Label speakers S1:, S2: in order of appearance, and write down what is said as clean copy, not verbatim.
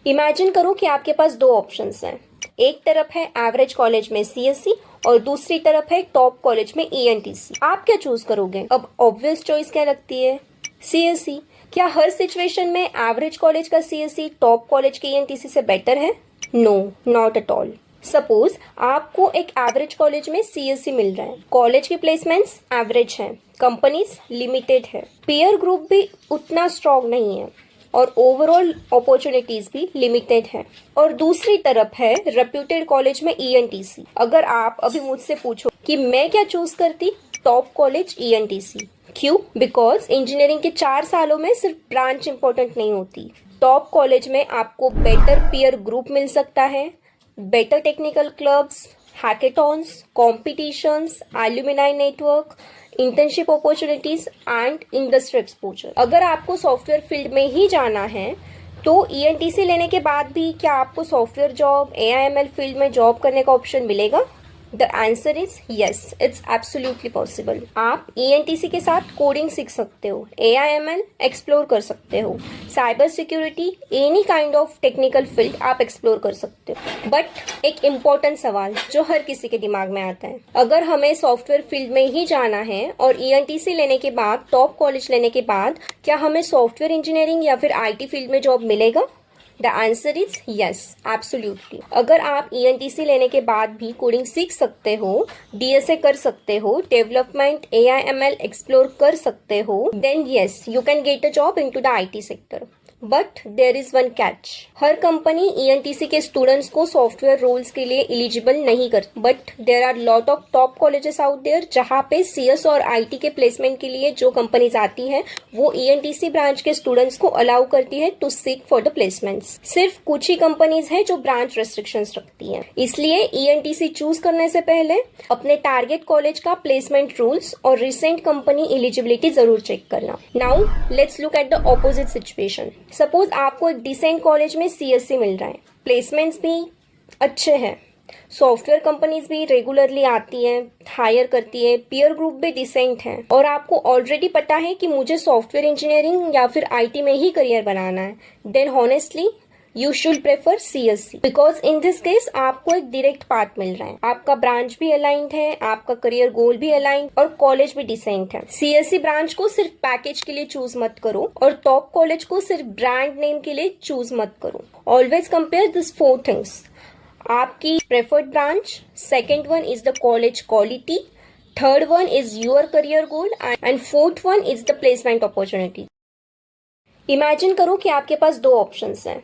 S1: Imagine करो कि आपके पास दो ऑप्शंस हैं। एक तरफ है एवरेज कॉलेज में सीएससी और दूसरी तरफ है टॉप कॉलेज में ईएनटीसी। आप क्या चूज करोगे? अब ऑब्वियस चॉइस क्या लगती है? सीएससी। क्या हर सिचुएशन में एवरेज कॉलेज का सीएससी टॉप कॉलेज के ईएनटीसी से बेटर है? No, not at all. Suppose आपको एक एवरेज कॉलेज में सीएससी मिल रहा है, कॉलेज की प्लेसमेंट्स एवरेज हैं, कंपनीज लिमिटेड है, पीयर ग्रुप भी उतना स्ट्रॉन्ग नहीं है और ओवरऑल अपॉर्चुनिटीज भी लिमिटेड है। और दूसरी तरफ है रेप्यूटेड कॉलेज में ईएनटीसी। अगर आप अभी मुझसे पूछो कि मैं क्या चूज करती, टॉप कॉलेज ईएनटीसी। क्यों? बिकॉज इंजीनियरिंग के 4 सालों में सिर्फ ब्रांच इंपॉर्टेंट नहीं होती। टॉप कॉलेज में आपको बेटर पीयर ग्रुप मिल सकता है, better technical clubs, hackathons, competitions, alumni network, internship opportunities and industry exposure. अगर आपको सॉफ्टवेयर फील्ड में ही जाना है तो ईएनटीसी लेने के बाद भी क्या आपको सॉफ्टवेयर जॉब, एआईएमएल फील्ड में जॉब करने का ऑप्शन मिलेगा? The answer is yes, it's absolutely possible. आप ईएनटीसी के साथ कोडिंग सीख सकते हो, एआईएमएल एक्सप्लोर कर सकते हो, cyber security, any kind of technical field आप एक्सप्लोर कर सकते हो। बट एक इम्पोर्टेंट सवाल जो हर किसी के दिमाग में आता है, अगर हमें सॉफ्टवेयर फील्ड में ही जाना है और ईएनटीसी लेने के बाद, टॉप कॉलेज लेने के बाद, क्या हमें सॉफ्टवेयर इंजीनियरिंग या फिर आईटी फील्ड में जॉब मिलेगा? The answer is yes, absolutely. अगर आप ईएनटीसी लेने के बाद भी कोडिंग सीख सकते हो, डीएसए कर सकते हो, डेवलपमेंट, एआईएमएल एक्सप्लोर कर सकते हो, then yes, you can get a job into the IT sector. But there is one catch. हर कंपनी ईएनटीसी के स्टूडेंट्स को सॉफ्टवेयर रोल्स के लिए एलिजिबल नहीं करती। But there are lot of top colleges out there जहाँ पे CS और आईटी के प्लेसमेंट के लिए जो कंपनीज आती हैं वो ईएनटीसी ब्रांच के स्टूडेंट्स को अलाउ करती है to seek for the placements. सिर्फ कुछ ही कंपनीज हैं जो ब्रांच रेस्ट्रिक्शंस रखती हैं। इसलिए ईएनटीसी चूज करने से पहले अपने टारगेट कॉलेज का प्लेसमेंट रूल्स और रिसेंट कंपनी एलिजिबिलिटी जरूर चेक करना। Now let's look at the opposite situation. Suppose आपको एक डिसेंट कॉलेज में सीएससी मिल रहा है, प्लेसमेंट्स भी अच्छे हैं, सॉफ्टवेयर कंपनीज भी रेगुलरली आती हैं, हायर करती है, पीयर ग्रुप भी डिसेंट है और आपको ऑलरेडी पता है कि मुझे सॉफ्टवेयर इंजीनियरिंग या फिर आईटी में ही करियर बनाना है, then honestly you should prefer CSC. Because in this case आपको एक डायरेक्ट पाथ मिल रहा है, आपका ब्रांच भी अलाइंड है, आपका करियर गोल भी अलाइंड और कॉलेज भी डिसेंट है। सीएससी ब्रांच को सिर्फ पैकेज के लिए चूज मत करो और टॉप कॉलेज को सिर्फ ब्रांड नेम के लिए चूज मत करो। Always compare this 4 things. आपकी preferred branch, second one is the college quality, third one is your career goal and fourth one is the placement opportunity. Imagine करो कि आपके पास दो ऑप्शंस हैं।